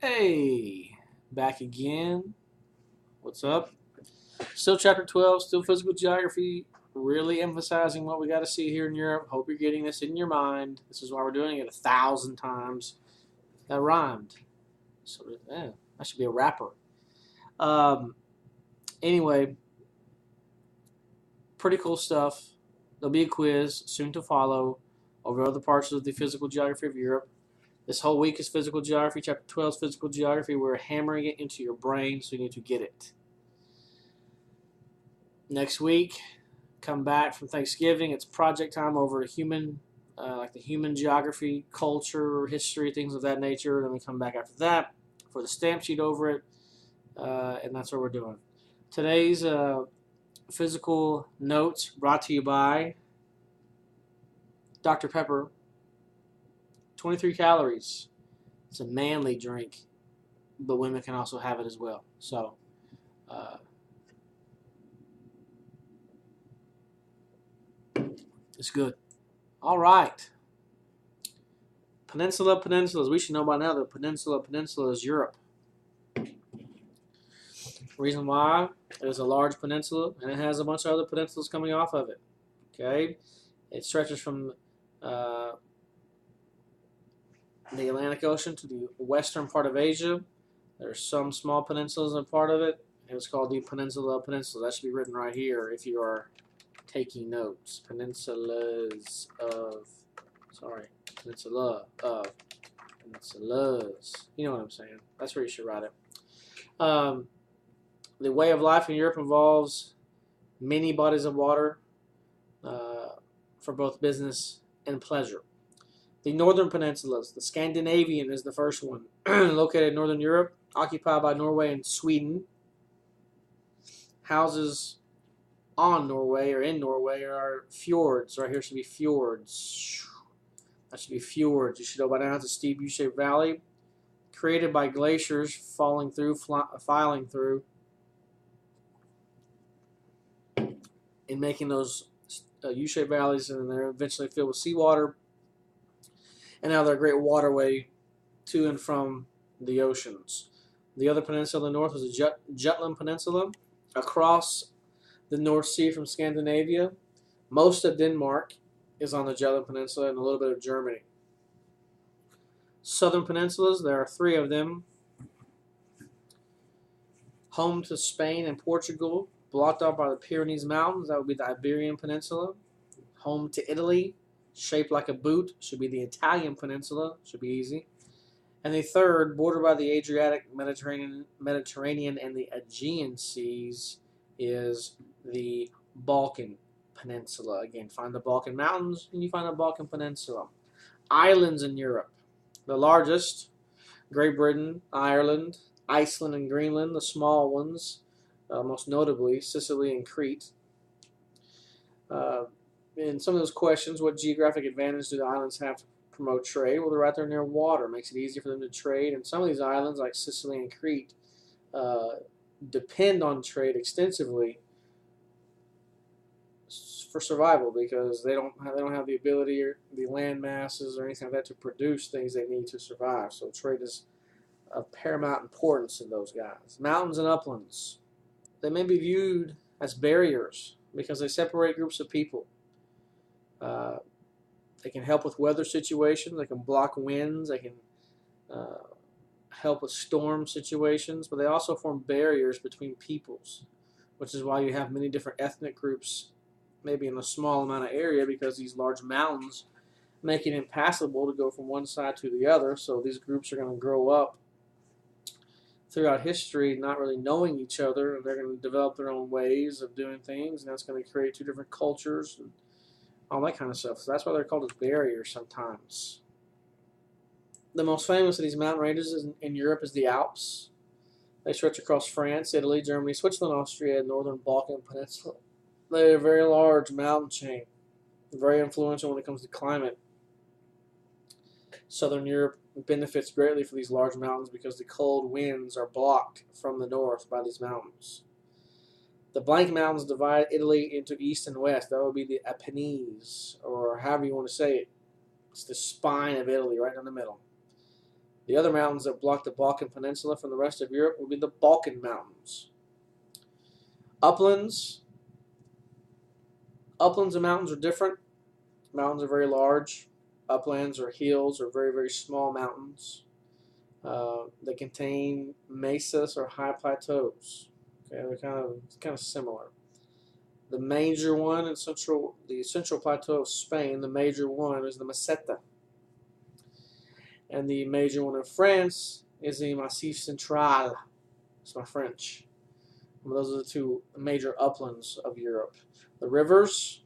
Hey, back again. What's up? Still chapter 12, still physical geography, really emphasizing what we got to see here in Europe. Hope you're getting this in your mind. This is why we're doing it 1,000 times. That rhymed. So, yeah, I should be a rapper. Um, anyway, pretty cool stuff. There'll be a quiz soon to follow over other parts of the physical geography of Europe. This whole week is physical geography. Chapter 12 is physical geography. We're hammering it into your brain, so you need to get it. Next week, come back from Thanksgiving. It's project time over human, like the human geography, culture, history, things of that nature. Then we come back after that for the stamp sheet over it, and that's what we're doing. Today's physical notes brought to you by Dr. Pepper. 23 calories. It's a manly drink, but women can also have it as well. So, uh, it's good. All right. Peninsulas. We should know by now that peninsula is Europe. Reason why? It is a large peninsula, and it has a bunch of other peninsulas coming off of it. Okay? It stretches from uh, the Atlantic Ocean to the western part of Asia. There's some small peninsulas in part of it. It's called the Peninsula. That should be written right here if you are taking notes. Peninsula of. Peninsulas. You know what I'm saying. That's where you should write it. The way of life in Europe involves many bodies of water for both business and pleasure. The northern peninsulas, the Scandinavian is the first one, located in northern Europe, occupied by Norway and Sweden. Houses on Norway or in Norway are fjords. Right here should be fjords. That should be fjords. You should know by now it's a steep U-shaped valley created by glaciers filing through, and making those U-shaped valleys, and they're eventually filled with seawater. And now they're a great waterway to and from the oceans. The other peninsula in the north is the Jutland Peninsula, across the North Sea from Scandinavia. Most of Denmark is on the Jutland Peninsula, and a little bit of Germany. Southern peninsulas, there are 3 of them. Home to Spain and Portugal, blocked off by the Pyrenees Mountains, that would be the Iberian Peninsula. Home to Italy, shaped like a boot, should be the Italian Peninsula, should be easy. And the third, bordered by the Adriatic, Mediterranean, and the Aegean Seas, is the Balkan Peninsula. Again, find the Balkan Mountains, and you find the Balkan Peninsula. Islands in Europe. The largest, Great Britain, Ireland, Iceland, and Greenland. The small ones, most notably Sicily and Crete. In some of those questions, what geographic advantage do the islands have to promote trade? Well, they're right there near water. It makes it easier for them to trade. And some of these islands, like Sicily and Crete, depend on trade extensively for survival because they don't have the ability or the land masses or anything like that to produce things they need to survive. So trade is of paramount importance in those guys. Mountains and uplands, they may be viewed as barriers because they separate groups of people. They can help with weather situations. They can block winds. They can help with storm situations. But they also form barriers between peoples, which is why you have many different ethnic groups maybe in a small amount of area because these large mountains make it impassable to go from one side to the other. So these groups are going to grow up throughout history not really knowing each other. They're going to develop their own ways of doing things, and that's going to create 2 different cultures and all that kind of stuff. So that's why they're called as barriers sometimes. The most famous of these mountain ranges in Europe is the Alps. They stretch across France, Italy, Germany, Switzerland, Austria, and northern Balkan Peninsula. They're a very large mountain chain, very influential when it comes to climate. Southern Europe benefits greatly from these large mountains because the cold winds are blocked from the north by these mountains. The blank mountains divide Italy into east and west. That would be the Apennines, or however you want to say it. It's the spine of Italy, right in the middle. The other mountains that block the Balkan Peninsula from the rest of Europe will be the Balkan Mountains. Uplands. Uplands and mountains are different. Mountains are very large. Uplands or hills are very, very small mountains. They contain mesas or high plateaus. Okay, they're kind of similar. The major one in the central plateau of Spain, the major one is the Meseta. And the major one in France is the Massif Central. It's my French. And those are the two major uplands of Europe. The rivers.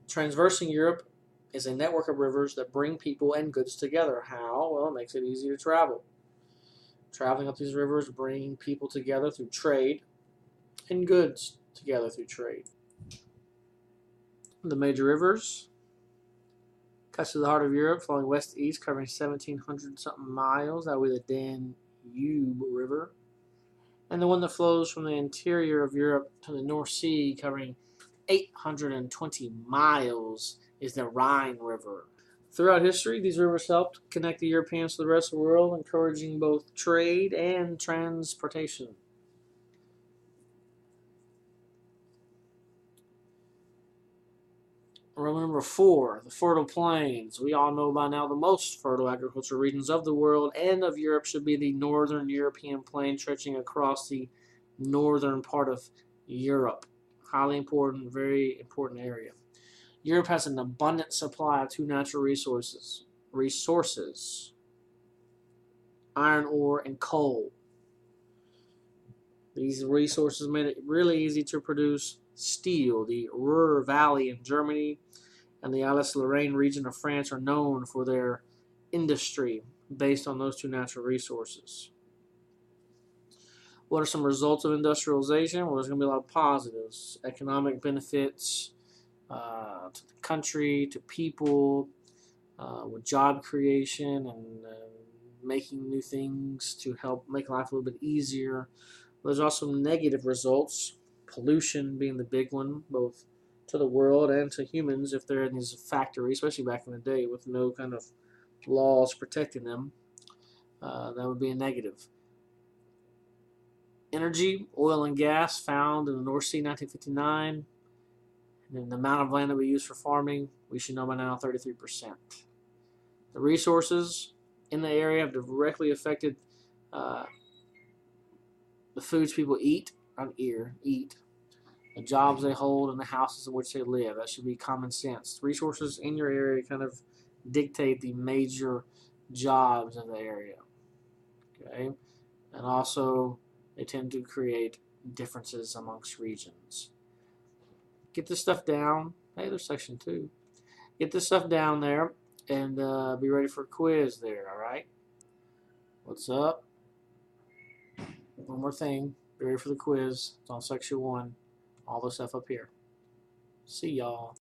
Transversing Europe is a network of rivers that bring people and goods together. How? Well, it makes it easy to travel. Traveling up these rivers, bringing people together through trade and goods together through trade. The major rivers cuts to the heart of Europe, flowing west to east, covering 1,700 something miles. That would be the Danube River. And the one that flows from the interior of Europe to the North Sea, covering 820 miles, is the Rhine River. Throughout history, these rivers helped connect the Europeans to the rest of the world, encouraging both trade and transportation. Roman number 4, the fertile plains. We all know by now the most fertile agricultural regions of the world and of Europe should be the northern European plain stretching across the northern part of Europe. Highly important, very important area. Europe has an abundant supply of two natural resources. Iron ore and coal. These resources made it really easy to produce steel. The Ruhr Valley in Germany and the Alsace-Lorraine region of France are known for their industry based on those two natural resources. What are some results of industrialization? Well, there's going to be a lot of positives. Economic benefits to the country, to people, with job creation and making new things to help make life a little bit easier. There's also negative results, pollution being the big one, both to the world and to humans if they're in these factories, especially back in the day with no kind of laws protecting them. That would be a negative. Energy, oil and gas found in the North Sea 1959. And then the amount of land that we use for farming, we should know by now, 33%. The resources in the area have directly affected the foods people eat, the jobs they hold, and the houses in which they live. That should be common sense. Resources in your area kind of dictate the major jobs of the area. Okay, and also they tend to create differences amongst regions. Get this stuff down. Hey, there's section 2. Get this stuff down there and be ready for a quiz there, all right? What's up? One more thing. Be ready for the quiz. It's on section 1. All the stuff up here. See y'all.